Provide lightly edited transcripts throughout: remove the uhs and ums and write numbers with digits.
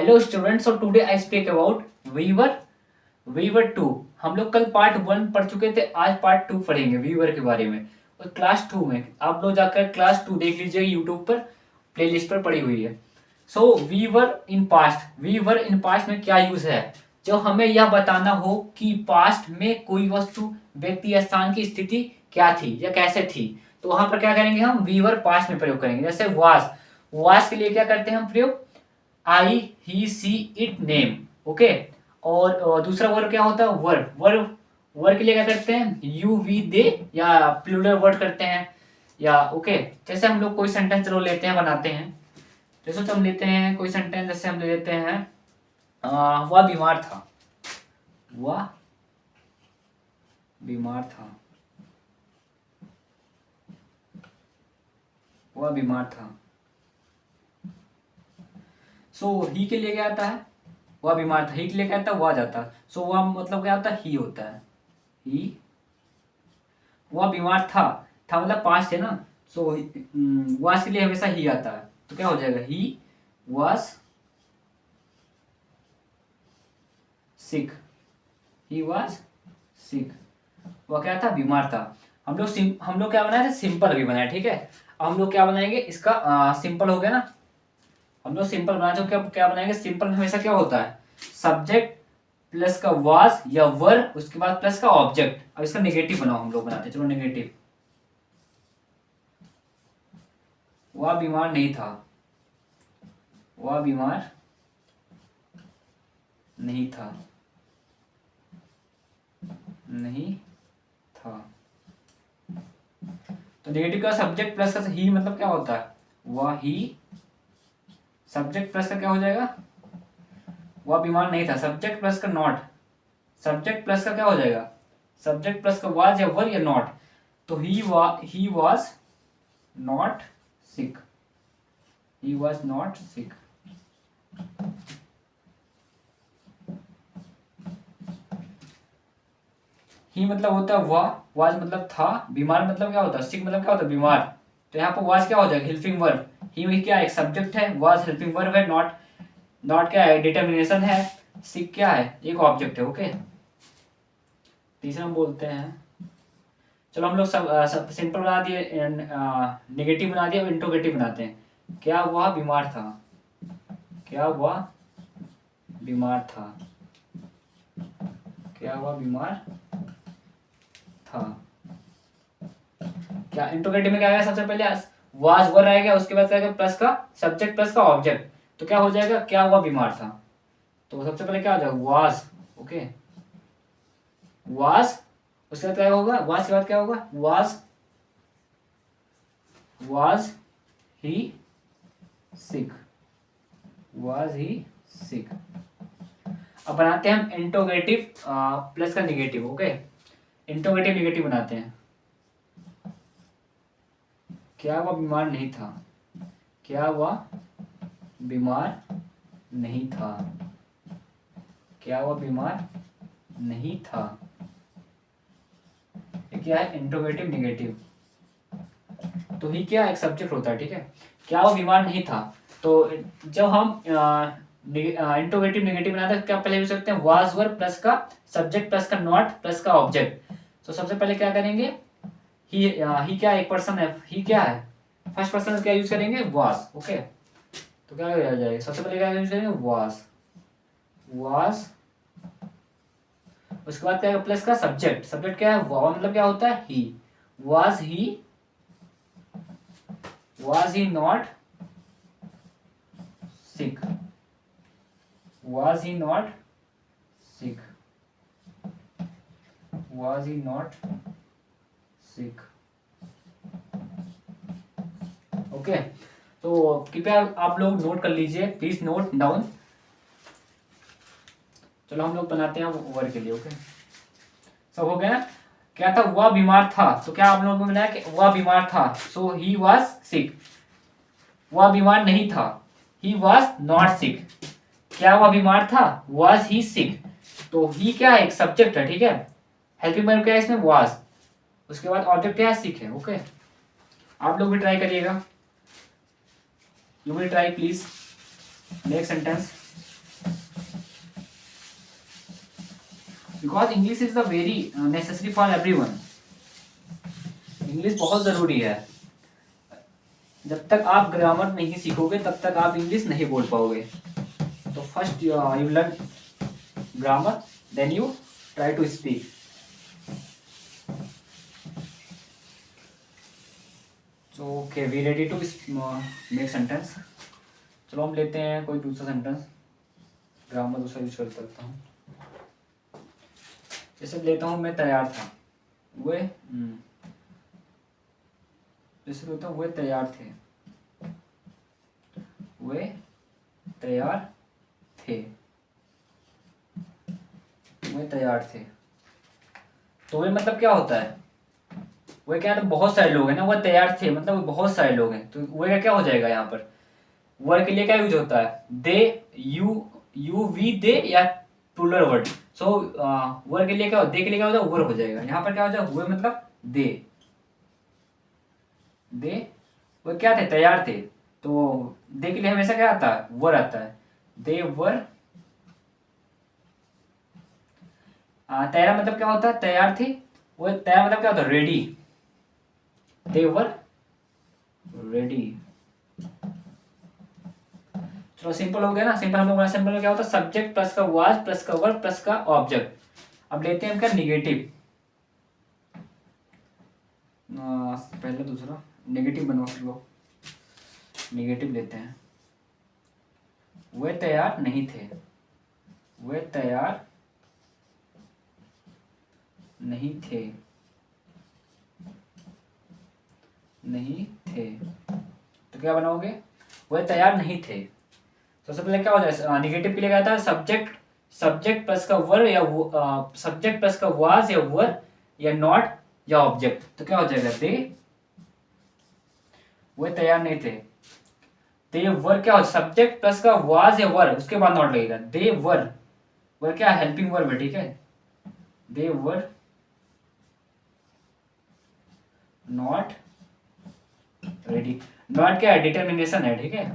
Hello students, और today I speak about weaver weaver 2। हम लोग कल पार्ट 1 पढ़ चुके थे, आज पार्ट 2 पढ़ेंगे वीवर के बारे में। और क्लास 2 में आप लोग जाकर क्लास 2 देख लीजिए, यूट्यूब पर प्लेलिस्ट पर पड़ी हुई है। सो वीवर इन पास्ट में क्या यूज है? जो हमें यह बताना हो कि पास्ट में कोई वस्तु, व्यक्ति या स्थान की स्थिति क्या थी या कैसे थी, तो वहां पर क्या करेंगे, हम वीवर पास्ट में प्रयोग करेंगे। जैसे वास के लिए क्या करते हैं हम प्रयोग? आई, ही, सी, इट, नेम। ओके। और दूसरा वर्ड क्या होता है? वर्ड के लिए क्या करते हैं? यू, वी, दे, या प्लूरल वर्ड करते हैं। या ओके, जैसे हम लोग कोई सेंटेंस चलो लेते हैं, बनाते हैं। जैसे हम लेते हैं कोई सेंटेंस, जैसे हम ले लेते हैं वह बीमार था। वह बीमार था। वह बीमार था। सो ही के लिए क्या आता है? वह बीमार था। ही के लिए क्या आता है? वह जाता है। सो वह मतलब क्या होता है? ही होता है। ही, वह बीमार था मतलब पास्ट है ना। सो वास के लिए हमेशा ही आता है, तो क्या हो जाएगा? He was sick. He was sick. वह क्या था? बीमार था। हम लोग क्या बनाए थे? सिंपल अभी बनाए, ठीक है। अब हम लोग क्या बनाएंगे इसका? सिंपल हो गया ना। हम लोग सिंपल बनाए तो क्या क्या बनाएंगे? सिंपल में हमेशा क्या होता है? सब्जेक्ट प्लस का वाज या वर, उसके बाद प्लस का ऑब्जेक्ट। अब इसका नेगेटिव बनाओ, हम लोग बनाते हैं। चलो नेगेटिव। वह बीमार नहीं था। वह बीमार नहीं था। नहीं था। तो नेगेटिव का सब्जेक्ट प्लस का ही मतलब क्या होता है? वह ही। सब्जेक्ट प्लस का क्या हो जाएगा? वह बीमार नहीं था। सब्जेक्ट प्लस का नॉट। सब्जेक्ट प्लस का क्या हो जाएगा? सब्जेक्ट प्लस का वाज या वर या नॉट। तो he was not sick. He was not sick. He मतलब होता है वह, वाज मतलब था, बीमार मतलब क्या होता है? सिक मतलब क्या होता है? बीमार। तो यहाँ पर वाज क्या हो जाएगा? Helping verb. ही में क्या है? एक सब्जेक्ट है, वाज हेल्पिंग वर्ब है, नॉट नॉट क्या है? डिटर्मिनेशन है। सिक क्या है? एक ऑब्जेक्ट है। ओके। तीसरा हम बोलते हैं, चलो हम लोग सब सिंपल बना दिए, नेगेटिव बना दिया, अब इंट्रोगेटिव बनाते हैं। क्या वह बीमार था? क्या वह बीमार था? क्या वह बीमार था? क्या इंट्रोगेटिव में क्या आएगा? सबसे पहले वाज वर आएगा, उसके बाद आएगा प्लस का सब्जेक्ट प्लस का ऑब्जेक्ट। तो क्या हो जाएगा? क्या हुआ? बीमार था। तो सबसे पहले क्या हो जाएगा? वाज। Okay, was. उसके बाद क्या होगा? वाज के बाद क्या होगा? Was he sick. Was he sick. अब बनाते हैं हम इंट्रोगेटिव प्लस का निगेटिव। ओके, इंट्रोगेटिव निगेटिव बनाते हैं। क्या वह बीमार नहीं था? क्या वह बीमार नहीं था? क्या वह बीमार नहीं था? ये क्या है? Interrogative negative. तो ही क्या एक सब्जेक्ट होता है, ठीक है। क्या वो बीमार नहीं था? तो जब हम इंट्रोगेटिव नेगेटिव बनाते हैं, क्या पहले यूज करते हैं? वाज वर प्लस का सब्जेक्ट प्लस का नॉट प्लस का ऑब्जेक्ट। तो सबसे पहले क्या करेंगे? ही क्या एक पर्सन है? ही क्या है? फर्स्ट पर्सन क्या यूज करेंगे? वाज। ओके, तो क्या हो जाएगा? सबसे पहले क्या यूज करेंगे? वाज। वाज। उसके बाद क्या है? प्लस का सब्जेक्ट। सब्जेक्ट क्या है? वाह मतलब क्या होता है? He. Was he. Was he not sick? Was he not sick? Was he not sick? Okay, तो कृपया आप लोग नोट कर लीजिए, प्लीज नोट डाउन। चलो हम लोग बनाते हैं ओवर के लिए। ओके, सब हो गया। क्या था? वह बीमार था। तो क्या आप लोगों को बनाया कि वह बीमार था? सो ही वाज सिक। वह बीमार नहीं था। ही वाज नॉट सिक। क्या वह बीमार था? वाज ही सिक। तो ही क्या है? एक सब्जेक्ट है, ठीक है। हेल्पिंग वर्ब क्या है इसमें? वाज। उसके बाद ऑब्जेक्ट क्या है? सिक है। ओके, आप लोग भी ट्राई करिएगा। You will try please. Next sentence. Because English is the very necessary for everyone. English बहुत जरूरी है। जब तक आप ग्रामर नहीं सीखोगे तब तक आप इंग्लिश नहीं बोल पाओगे। तो first you learn grammar, then you try to speak. So okay, we ready to make sentence. चलो हम लेते हैं कोई दूसरा सेंटेंस, ग्रामर दूसरा यूज कर सकता हूँ। जैसे लेता हूँ मैं तैयार था, वे जैसे लेता हूँ वे तैयार थे, वे तैयार थे, वे तैयार थे। तो वे मतलब क्या होता है? वे क्या है, तो बहुत सारे लोग हैं ना, वो तैयार थे मतलब बहुत सारे लोग हैं। तो वे का क्या हो जाएगा यहाँ पर? वर्ड के लिए क्या यूज होता है? दे, यू वी दे, या प्लूरल वर्ड। सो वर्ड के लिए क्या, दे के लिए क्या होता है? वर हो जाएगा। यहाँ पर क्या हो जाएगा? हुए मतलब दे, दे वो क्या थे? तैयार थे। तो दे के लिए हमेशा क्या आता है? वर आता है। दे वर। तैयार मतलब क्या होता है? तैयार थे। वो तैयार मतलब क्या होता है? रेडी। They were ready. चलो सिंपल हो गया ना। सिंपल हम लोग सिंपल में क्या होता है? सब्जेक्ट प्लस का वाज प्लस का वर्ब प्लस का ऑब्जेक्ट। अब लेते हैं हम क्या? निगेटिव। पहले दूसरा नेगेटिव बनवा फिर लो। नेगेटिव लेते हैं। वे तैयार नहीं थे, वे तैयार नहीं थे, नहीं थे। तो क्या बनाओगे? वे तैयार नहीं थे। तो सबसे पहले क्या हो जाए? निगेटिव के लिए क्या था? सब्जेक्ट, सब्जेक्ट प्लस का वर या सब्जेक्ट प्लस का वाज या वर या नॉट या ऑब्जेक्ट। तो क्या हो जाएगा? दे वे तैयार नहीं थे। दे वर क्या हो? सब्जेक्ट प्लस का वाज या वर, उसके बाद नॉट लगेगा। दे वर, वर क्या? हेल्पिंग वर्ब है, ठीक है। दे वर नॉट रेडी। नॉट क्या है? डिटर्मिनेशन है, ठीक है।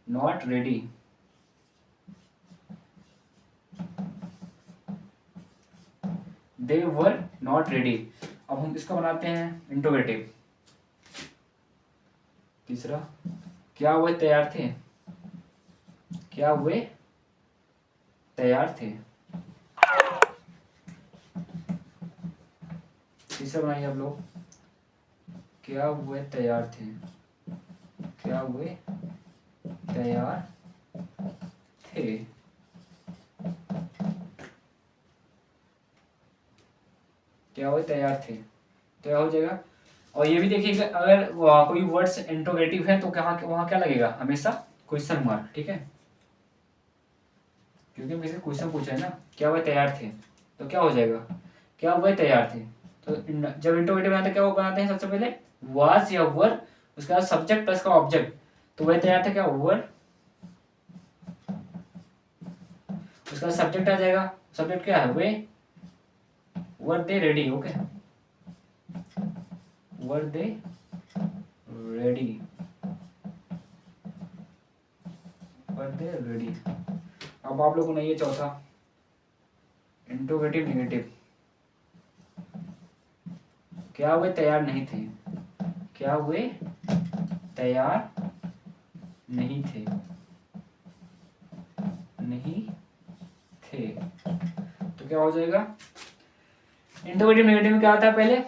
Not ready. They were not ready. अब हम इसको बनाते हैं इंट्रोगेटिव। तीसरा, क्या वे तैयार थे? क्या वे तैयार थे? तीसरा बनाइए आप लोग। क्या वे तैयार थे? क्या वे तैयार थे? क्या वे तैयार थे? तो क्या हो जाएगा? और ये भी देखिएगा, अगर कोई वर्ड्स इंट्रोगेटिव है तो वहां क्या लगेगा? हमेशा क्वेश्चन मार्क, ठीक है। क्योंकि हमसे क्वेश्चन पूछा है ना, क्या वे तैयार थे, तो क्या हो जाएगा? क्या वे तैयार थे। तो जब इंट्रोगेटिव आता है क्या वो बनाते हैं? सबसे पहले वाज या वर, उसके बाद सब्जेक्ट प्लस का ऑब्जेक्ट। तो वे तैयार थे क्या? वर। उसका सब्जेक्ट आ जाएगा। सब्जेक्ट क्या है? वे वर दे ready. Okay, were they ready, were they ready. अब आप लोगों ने ये चौथा इंट्रोगेटिव नेगेटिव। क्या वे तैयार नहीं थे? क्या वे तैयार नहीं थे, नहीं थे। तो क्या हो जाएगा? इंट्रोगेटिव नेगेटिव में क्या आता है? पहले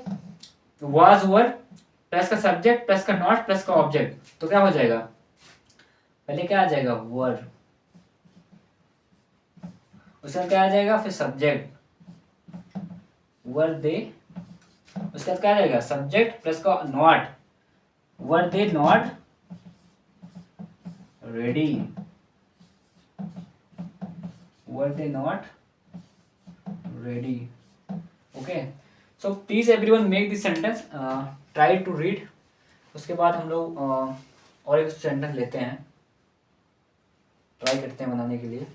वाज वर प्लस का सब्जेक्ट प्लस का नॉट प्लस का ऑब्जेक्ट। तो क्या हो जाएगा? पहले क्या आ जाएगा? वर, उसका क्या आ जाएगा? फिर सब्जेक्ट वर दे, उसके बाद क्या आ जाएगा? सब्जेक्ट प्लस का not, were they not ready, were they not ready. Okay, so please everyone make this sentence, try to read. उसके बाद हम लोग और एक सेंटेंस लेते हैं, ट्राई करते हैं बनाने के लिए।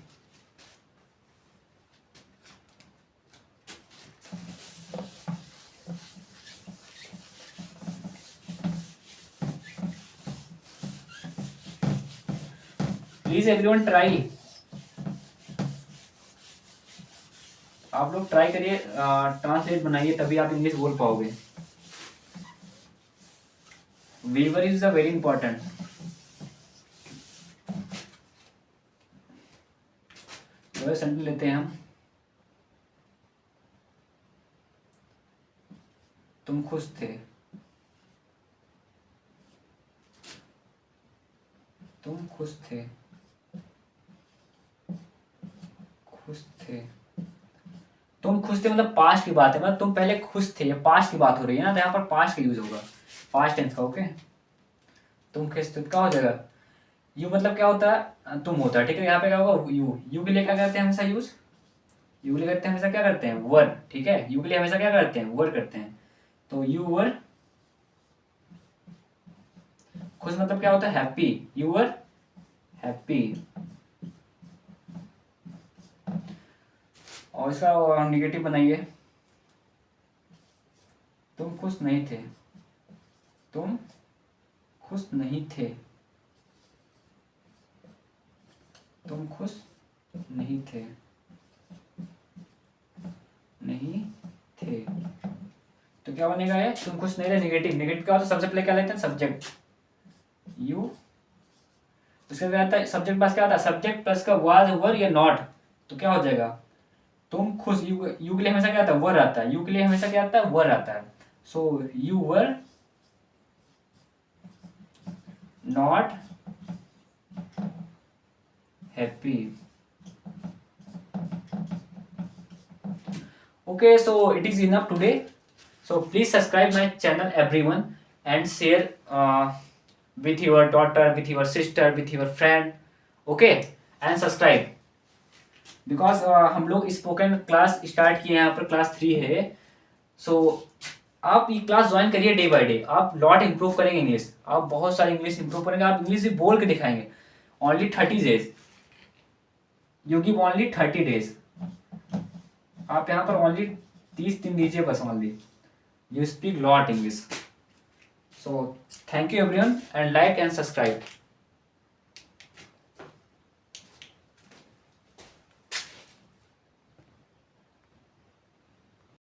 Please everyone try. आप लोग ट्राई करिए, ट्रांसलेट बनाइए, तभी आप इंग्लिश बोल पाओगे। Weaver is a very important. तो सेंटेंस लेते हैं हम। तुम खुश थे, तुम खुश थे, खुश थे। तुम खुश थे मतलब पास्ट की बात है, मतलब तुम पहले खुश थे, ये पास्ट की बात हो रही है ना, तो यहाँ पर पास्ट का यूज होगा, पास्ट टेंस का। ओके, तुम खुश थे क्या हो जाएगा, यू मतलब क्या होता है, तुम होता है, ठीक है। यहाँ पे क्या होगा, यू के लिए क्या करते हैं हमेशा यूज, यू के लिए करते हैं हमेशा क्या करते हैं, वर, ठीक है। यू के लिए हमेशा क्या करते हैं, वर करते हैं। तो यू वर, खुश मतलब क्या होता है, हैप्पी, यू वर हैप्पी। और इसका निगेटिव बनाइए, तुम खुश नहीं थे, तुम खुश नहीं थे, तुम खुश नहीं थे, नहीं थे। तो क्या बनेगा ये, तुम खुश नहीं थे, निगेटिव। निगेटिव क्या होता है, सबसे पहले क्या लेते हैं, सब्जेक्ट, यू। उसके बाद आता है सब्जेक्ट पास क्या आता है, सब्जेक्ट प्लस का वाज, वर या नॉट। तो क्या हो जाएगा, तुम खुश, यू के लिए हमेशा क्या आता है, वर आता है। यू के लिए हमेशा क्या आता है, वर आता है। So you were not happy. Okay, so it is enough today. So please subscribe my channel everyone, and share with your daughter, with your sister, with your friend. Okay, and subscribe because हम लोग spoken class start किए हैं, यहाँ पर class 3 है। सो आप ये class join करिए, डे बाय डे आप लॉट इंप्रूव करेंगे इंग्लिश, आप बहुत सारी इंग्लिश इंप्रूव करेंगे, आप इंग्लिश भी बोल के दिखाएंगे। Only 30 days, you give only 30 days. आप यहाँ पर ओनली 30 दिन दीजिए बस, only you speak lot English. So thank you everyone, and like and subscribe.